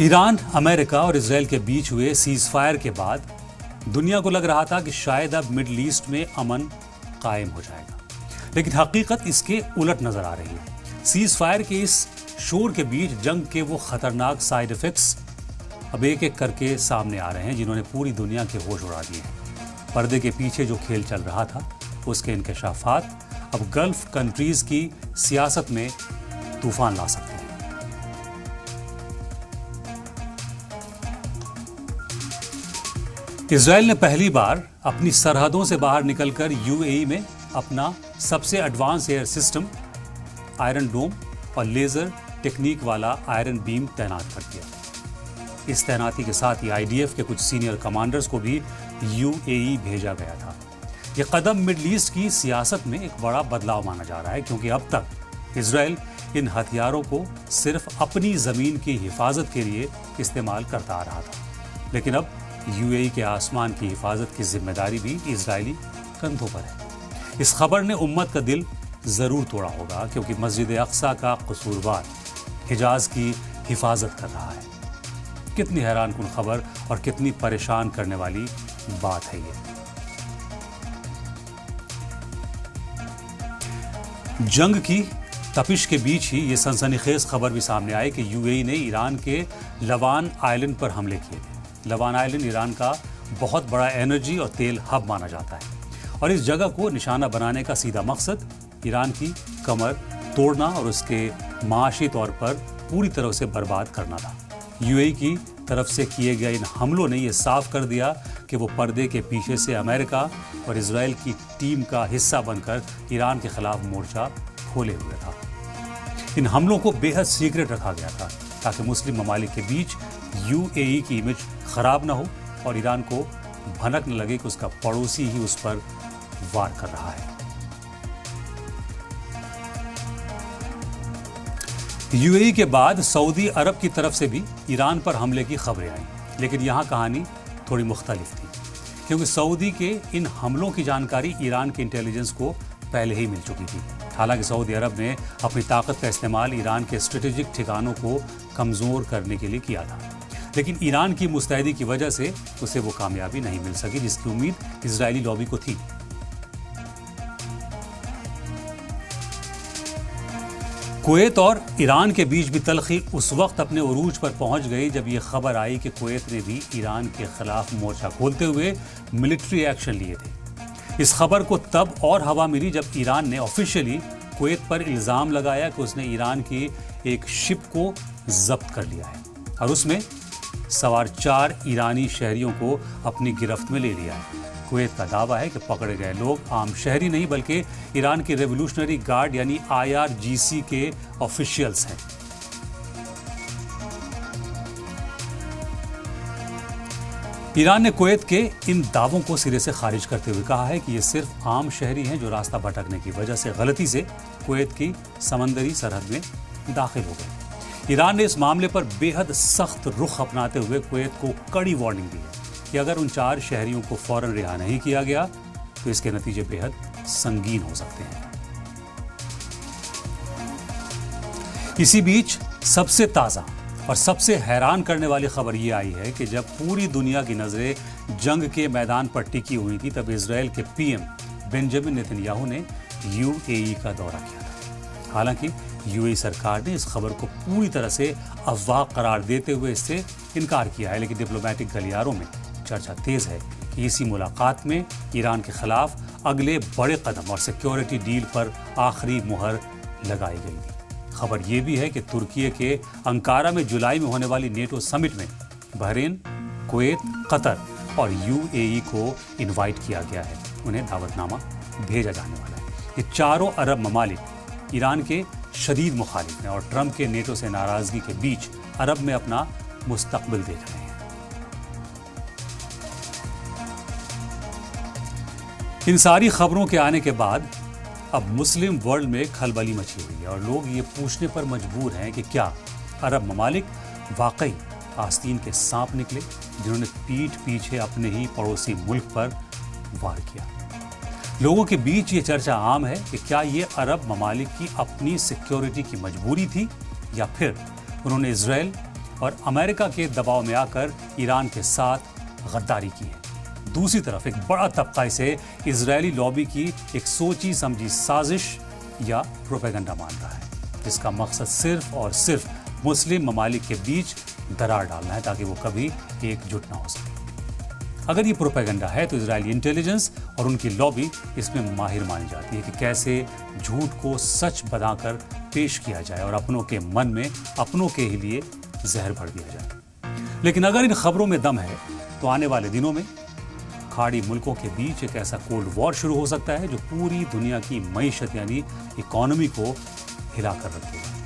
Iran, America और Israel के बीच हुए सीज फायर के बाद दुनिया को लग रहा था कि शायद अब मिडल ईस्ट में अमन कायम हो जाएगा, लेकिन हकीकत इसके उलट नजर आ रही है। सीज फायर के इस शोर के बीच जंग के वो खतरनाक साइड इफेक्ट्स अब एक एक करके सामने आ रहे हैं, जिन्होंने पूरी दुनिया के होश उड़ा दिए हैं। पर्दे के पीछे जो खेल चल रहा था उसके इंकशाफात अब गल्फ कंट्रीज की सियासत में तूफान ला सकते हैं। इजराइल ने पहली बार अपनी सरहदों से बाहर निकलकर यूएई में अपना सबसे एडवांस एयर सिस्टम आयरन डोम और लेजर टेक्निक वाला आयरन बीम तैनात कर दिया। इस तैनाती के साथ ही आईडीएफ के कुछ सीनियर कमांडर्स को भी यूएई भेजा गया था। यह कदम मिडल ईस्ट की सियासत में एक बड़ा बदलाव माना जा रहा है, क्योंकि अब तक इजराइल इन हथियारों को सिर्फ अपनी जमीन की हिफाजत के लिए इस्तेमाल करता आ रहा था, लेकिन अब यूएई के आसमान की हिफाजत की जिम्मेदारी भी इजरायली कंधों पर है। इस खबर ने उम्मत का दिल जरूर तोड़ा होगा, क्योंकि मस्जिद अक्सा का कसूरवार हिजाज की हिफाजत कर रहा है। कितनी हैरानकुन खबर और कितनी परेशान करने वाली बात है ये। जंग की तपिश के बीच ही ये सनसनीखेज खबर भी सामने आई कि यूएई ने ईरान के लवान आइलैंड पर हमले किए थे। लवान आइलैंड ईरान का बहुत बड़ा एनर्जी और तेल हब माना जाता है, और इस जगह को निशाना बनाने का सीधा मकसद ईरान की कमर तोड़ना और उसके माशी तौर पर पूरी तरह से बर्बाद करना था। यूएई की तरफ से किए गए इन हमलों ने यह साफ कर दिया कि वो पर्दे के पीछे से अमेरिका और इजराइल की टीम का हिस्सा बनकर ईरान के खिलाफ मोर्चा खोले हुए था। इन हमलों को बेहद सीक्रेट रखा गया था, ताकि मुस्लिम ममालिक के बीच यूएई की इमेज खराब ना हो और ईरान को भनक न लगे कि उसका पड़ोसी ही उस पर वार कर रहा है। यूएई के बाद सऊदी अरब की तरफ से भी ईरान पर हमले की खबरें आई, लेकिन यहां कहानी थोड़ी मुख्तलिफ थी, क्योंकि सऊदी के इन हमलों की जानकारी ईरान के इंटेलिजेंस को पहले ही मिल चुकी थी। हालांकि सऊदी अरब ने अपनी ताकत का इस्तेमाल ईरान के स्ट्रेटेजिक ठिकानों को कमजोर करने के लिए किया था, लेकिन ईरान की मुस्तैदी की वजह से उसे वो कामयाबी नहीं मिल सकी जिसकी उम्मीद इजरायली लॉबी को थी। कुवैत और ईरान के बीच भी तल्खी उस वक्त अपने उरूज पर पहुंच गई जब यह खबर आई कि कुवैत ने भी ईरान के खिलाफ मोर्चा खोलते हुए मिलिट्री एक्शन लिए थे। इस खबर को तब और हवा मिली जब ईरान ने ऑफिशियली कुवैत पर इल्जाम लगाया कि उसने ईरान की एक शिप को जब्त कर लिया है और उसमें सवार 4 ईरानी शहरियों को अपनी गिरफ्त में ले लिया है। कुवैत का दावा है कि पकड़े गए लोग आम शहरी नहीं बल्कि ईरान की रेवोल्यूशनरी गार्ड यानी IRGC के ऑफिशियल्स हैं। ईरान ने कुवैत के इन दावों को सिरे से खारिज करते हुए कहा है कि ये सिर्फ आम शहरी हैं जो रास्ता भटकने की वजह से गलती से कुवैत की समंदरी सरहद में दाखिल हो गए। ईरान ने इस मामले पर बेहद सख्त रुख अपनाते हुए कुवैत को कड़ी वार्निंग दी है कि अगर उन 4 शहरियों को फौरन रिहा नहीं किया गया तो इसके नतीजे बेहद संगीन हो सकते हैं। इसी बीच सबसे ताजा और सबसे हैरान करने वाली खबर यह आई है कि जब पूरी दुनिया की नजरें जंग के मैदान पर टिकी हुई थी, तब इजराइल के पीएम बेंजामिन नेतन्याहू ने यूएई का दौरा किया था। हालांकि यूएई सरकार ने इस खबर को पूरी तरह से अफवाह करार देते हुए इससे इनकार किया है, लेकिन डिप्लोमेटिक गलियारों में चर्चा तेज है कि इसी मुलाकात में ईरान के खिलाफ अगले बड़े कदम और सिक्योरिटी डील पर आखिरी मुहर लगाई गई थी। खबर यह भी है कि तुर्की के अंकारा में जुलाई में होने वाली नेटो समिट में बहरीन, कुवैत, कतर और यूएई को इनवाइट किया गया है। उन्हें दावतनामा भेजा जाने वाला है। ये चारों अरब ममालिक ईरान के शदीद मुखालिफ हैं और ट्रंप के नेटो से नाराजगी के बीच अरब में अपना मुस्तकबिल देख रहे हैं। इन सारी खबरों के आने के बाद अब मुस्लिम वर्ल्ड में खलबली मची हुई है और लोग ये पूछने पर मजबूर हैं कि क्या अरब ममालिक वाकई आस्तीन के सांप निकले जिन्होंने पीठ पीछे अपने ही पड़ोसी मुल्क पर वार किया। लोगों के बीच ये चर्चा आम है कि क्या ये अरब ममालिक की अपनी सिक्योरिटी की मजबूरी थी या फिर उन्होंने इजराइल और अमेरिका के दबाव में आकर ईरान के साथ गद्दारी की है। दूसरी तरफ एक बड़ा तबका इसे इजरायली लॉबी की एक सोची समझी साजिश या प्रोपेगेंडा मान रहा है, जिसका मकसद सिर्फ और सिर्फ मुस्लिम ममालिक के बीच दरार डालना है ताकि वो कभी एकजुट ना हो सके। अगर ये प्रोपेगेंडा है तो इजरायली इंटेलिजेंस और उनकी लॉबी इसमें माहिर मानी जाती है कि कैसे झूठ को सच बनाकर पेश किया जाए और अपनों के मन में अपनों के ही लिए जहर भर दिया जाए। लेकिन अगर इन खबरों में दम है तो आने वाले दिनों में खाड़ी मुल्कों के बीच एक ऐसा कोल्ड वॉर शुरू हो सकता है जो पूरी दुनिया की मईशत यानी इकोनॉमी को हिलाकर रखेगा।